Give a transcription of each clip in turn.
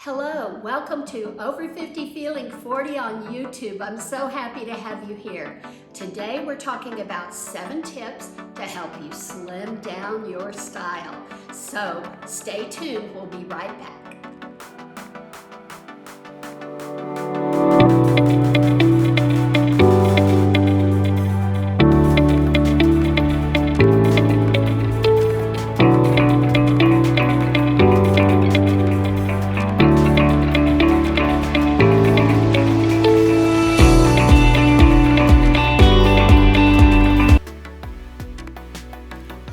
Hello, welcome to Over 50 Feeling 40 on YouTube. I'm so happy to have you here. Today we're talking about 7 tips to help you slim down your style. So stay tuned, we'll be right back.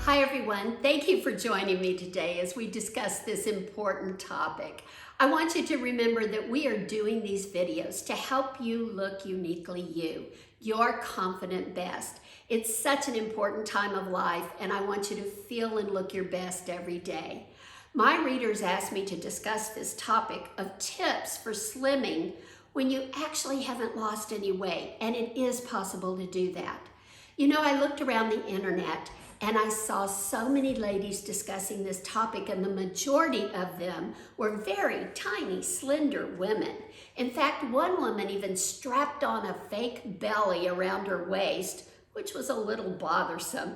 Hi everyone, thank you for joining me today as we discuss this important topic. I want you to remember that we are doing these videos to help you look uniquely you, your confident best. It's such an important time of life and I want you to feel and look your best every day. My readers asked me to discuss this topic of tips for slimming when you actually haven't lost any weight, and it is possible to do that. You know, I looked around the internet and I saw so many ladies discussing this topic, and the majority of them were very tiny, slender women. In fact, one woman even strapped on a fake belly around her waist, which was a little bothersome.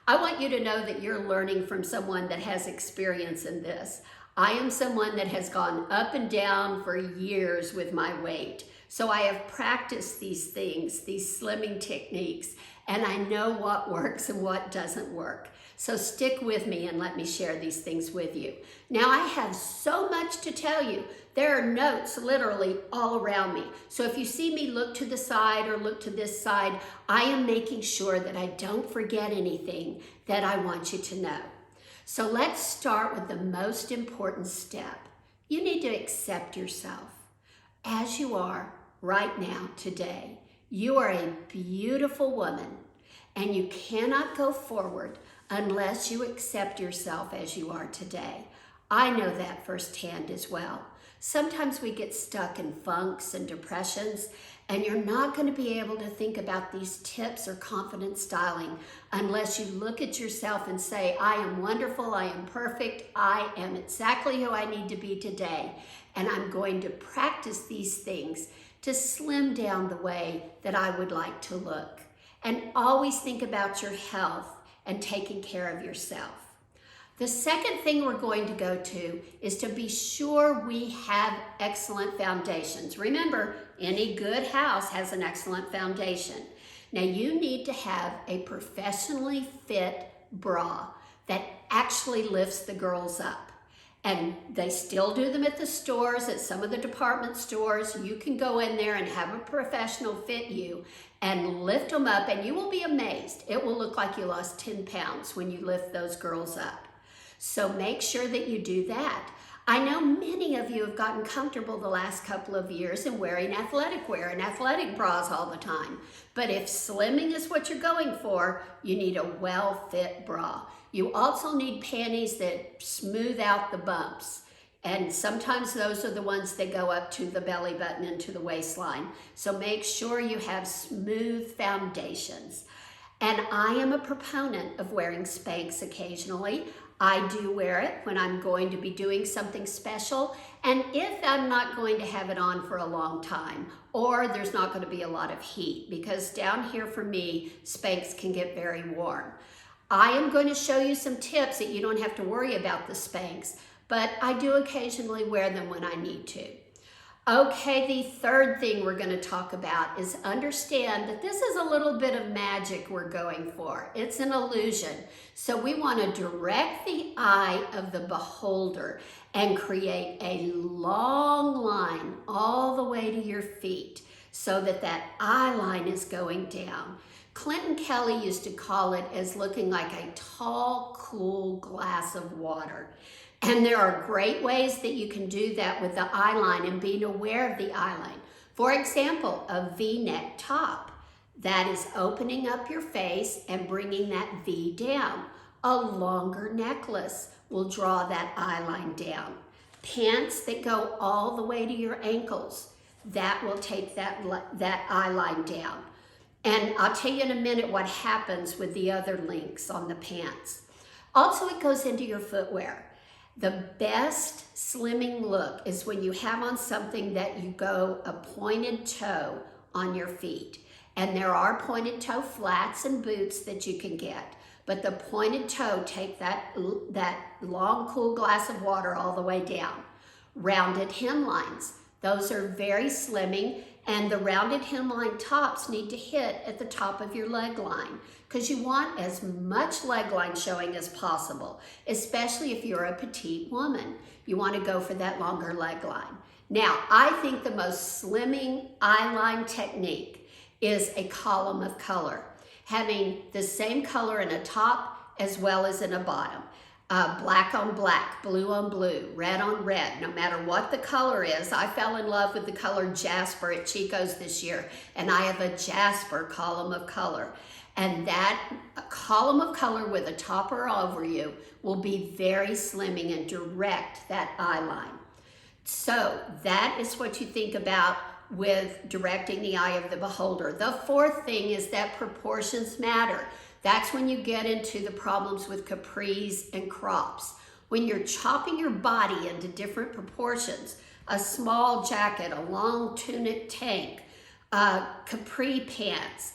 I want you to know that you're learning from someone that has experience in this. I am someone that has gone up and down for years with my weight. So I have practiced these things, these slimming techniques, and I know what works and what doesn't work. So stick with me and let me share these things with you. Now I have so much to tell you. There are notes literally all around me. So if you see me look to the side or look to this side, I am making sure that I don't forget anything that I want you to know. So let's start with the most important step. You need to accept yourself as you are right now, today. You are a beautiful woman, and you cannot go forward unless you accept yourself as you are today. I know that firsthand as well. Sometimes we get stuck in funks and depressions, and you're not going to be able to think about these tips or confident styling unless you look at yourself and say, I am wonderful, I am perfect, I am exactly who I need to be today, and I'm going to practice these things to slim down the way that I would like to look. And always think about your health and taking care of yourself. The second thing we're going to go to is to be sure we have excellent foundations. Remember, any good house has an excellent foundation. Now you need to have a professionally fit bra that actually lifts the girls up. And they still do them at the stores, at some of the department stores. You can go in there and have a professional fit you and lift them up, and you will be amazed. It will look like you lost 10 pounds when you lift those girls up. So make sure that you do that. I know many of you have gotten comfortable the last couple of years in wearing athletic wear and athletic bras all the time. But if slimming is what you're going for, you need a well-fit bra. You also need panties that smooth out the bumps. And sometimes those are the ones that go up to the belly button and to the waistline. So make sure you have smooth foundations. And I am a proponent of wearing Spanx occasionally. I do wear it when I'm going to be doing something special, and if I'm not going to have it on for a long time, or there's not going to be a lot of heat, because down here for me, Spanx can get very warm. I am going to show you some tips that you don't have to worry about the Spanx, but I do occasionally wear them when I need to. Okay, the third thing we're going to talk about is understand that this is a little bit of magic we're going for. It's an illusion. So we want to direct the eye of the beholder and create a long line all the way to your feet so that that eye line is going down. Clinton Kelly used to call it as looking like a tall, cool glass of water. And there are great ways that you can do that with the eyeline and being aware of the eyeline. For example, a V-neck top. That is opening up your face and bringing that V down. A longer necklace will draw that eyeline down. Pants that go all the way to your ankles, that will take that eyeline down. And I'll tell you in a minute what happens with the other links on the pants. Also, it goes into your footwear. The best slimming look is when you have on something that you go a pointed toe on your feet. And there are pointed toe flats and boots that you can get. But the pointed toe, take that long, cool glass of water all the way down. Rounded hemlines, those are very slimming, and the rounded hemline tops need to hit at the top of your leg line because you want as much leg line showing as possible, especially if you're a petite woman. You want to go for that longer leg line. Now, I think the most slimming eye line technique is a column of color, having the same color in a top as well as in a bottom. Black on black, blue on blue, red on red, no matter what the color is. I fell in love with the color Jasper at Chico's this year, and I have a Jasper column of color. And that column of color with a topper over you will be very slimming and direct that eye line. So that is what you think about with directing the eye of the beholder. The fourth thing is that proportions matter. That's when you get into the problems with capris and crops. When you're chopping your body into different proportions, a small jacket, a long tunic tank, capri pants,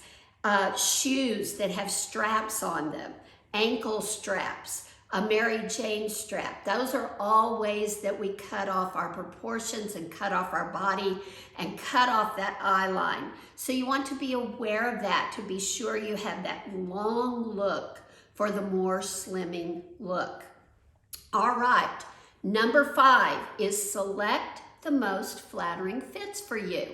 shoes that have straps on them, ankle straps, a Mary Jane strap. Those are all ways that we cut off our proportions and cut off our body and cut off that eye line. So you want to be aware of that to be sure you have that long look for the more slimming look. All right, number 5 is select the most flattering fits for you.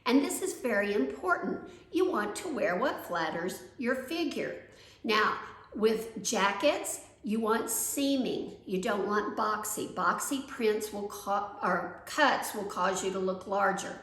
And this is very important. You want to wear what flatters your figure. Now, with jackets, you want seaming. You don't want boxy. Boxy prints or cuts will cause you to look larger.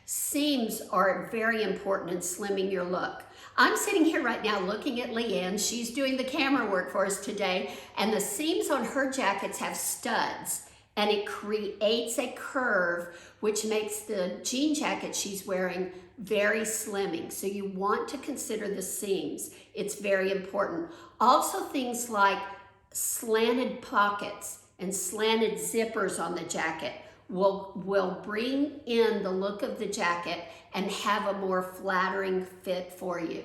Seams are very important in slimming your look. I'm sitting here right now looking at Leanne. She's doing the camera work for us today, and the seams on her jackets have studs, and it creates a curve which makes the jean jacket she's wearing very slimming. So you want to consider the seams. It's very important. Also, things like slanted pockets and slanted zippers on the jacket will bring in the look of the jacket and have a more flattering fit for you.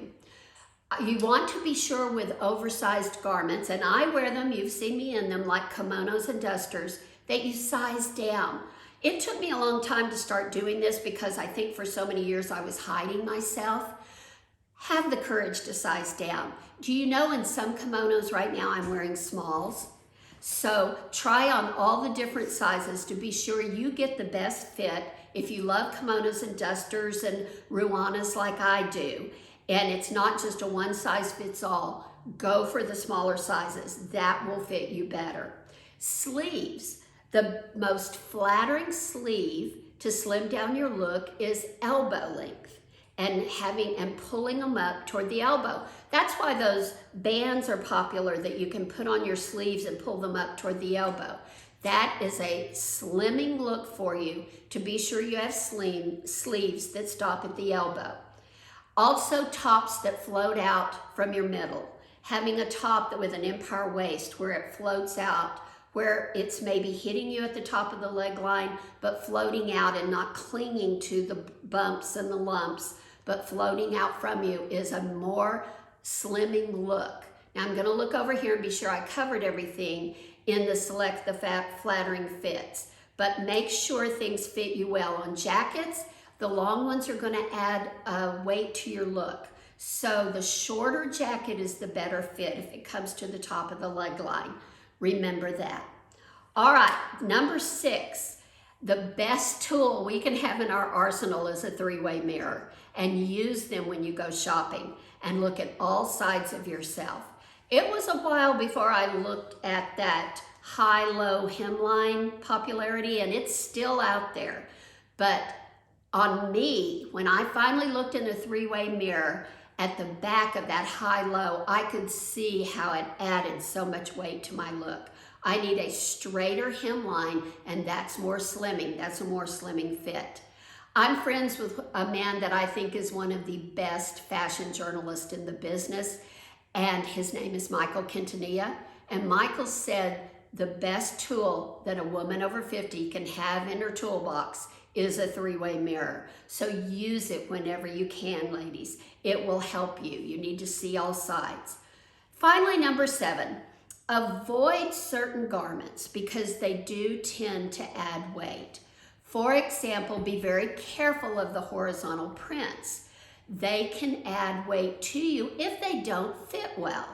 You want to be sure with oversized garments, and I wear them, you've seen me in them, like kimonos and dusters, that you size down. It took me a long time to start doing this because I think for so many years I was hiding myself. Have the courage to size down. Do you know in some kimonos right now I'm wearing smalls? So try on all the different sizes to be sure you get the best fit. If you love kimonos and dusters and ruanas like I do, and it's not just a one size fits all, go for the smaller sizes. That will fit you better. Sleeves. The most flattering sleeve to slim down your look is elbow length. And pulling them up toward the elbow. That's why those bands are popular that you can put on your sleeves and pull them up toward the elbow. That is a slimming look for you to be sure you have sleeves that stop at the elbow. Also, tops that float out from your middle. Having a top with an empire waist where it floats out, where it's maybe hitting you at the top of the leg line, but floating out and not clinging to the bumps and the lumps, but floating out from you is a more slimming look. Now I'm gonna look over here and be sure I covered everything in the select the flattering fits, but make sure things fit you well. On jackets, the long ones are gonna add weight to your look. So the shorter jacket is the better fit if it comes to the top of the leg line. Remember that. All right, number 6. The best tool we can have in our arsenal is a three-way mirror, and use them when you go shopping and look at all sides of yourself. It was a while before I looked at that high-low hemline popularity, and it's still out there. But on me, when I finally looked in a three-way mirror at the back of that high-low, I could see how it added so much weight to my look. I need a straighter hemline, and that's more slimming. That's a more slimming fit. I'm friends with a man that I think is one of the best fashion journalists in the business, and his name is Michael Quintanilla. And Michael said the best tool that a woman over 50 can have in her toolbox is a three-way mirror. So use it whenever you can, ladies. It will help you. You need to see all sides. Finally, number 7, avoid certain garments because they do tend to add weight. For example, be very careful of the horizontal prints. They can add weight to you if they don't fit well.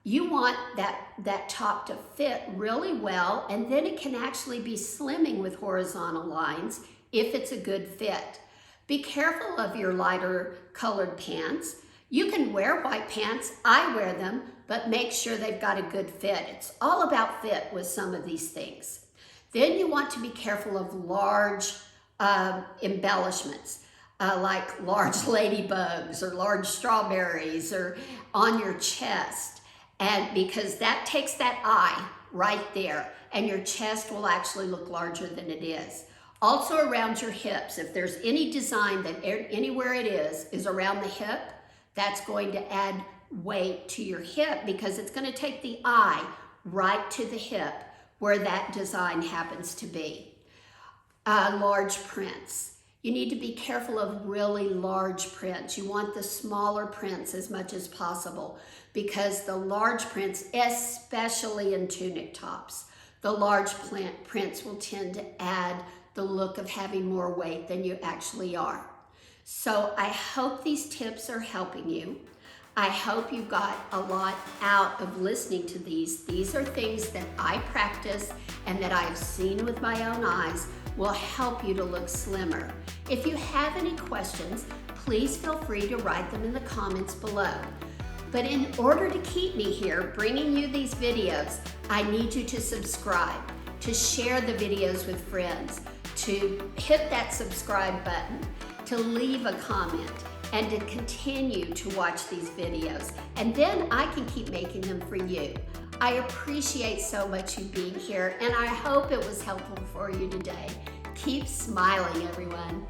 You want that top to fit really well, and then it can actually be slimming with horizontal lines if it's a good fit. Be careful of your lighter colored pants. You can wear white pants, I wear them, but make sure they've got a good fit. It's all about fit with some of these things. Then you want to be careful of large embellishments, like large ladybugs or large strawberries or on your chest. And because that takes that eye right there, and your chest will actually look larger than it is. Also around your hips, if there's any design that anywhere it is around the hip, that's going to add weight to your hip because it's going to take the eye right to the hip where that design happens to be. Large prints. You need to be careful of really large prints. You want the smaller prints as much as possible because the large prints, especially in tunic tops, the large prints will tend to add the look of having more weight than you actually are. So I hope these tips are helping you. I hope you got a lot out of listening to these. These are things that I practice and that I've seen with my own eyes will help you to look slimmer. If you have any questions, please feel free to write them in the comments below. But in order to keep me here bringing you these videos, I need you to subscribe, to share the videos with friends, to hit that subscribe button, to leave a comment, and to continue to watch these videos. And then I can keep making them for you. I appreciate so much you being here, and I hope it was helpful for you today. Keep smiling, everyone.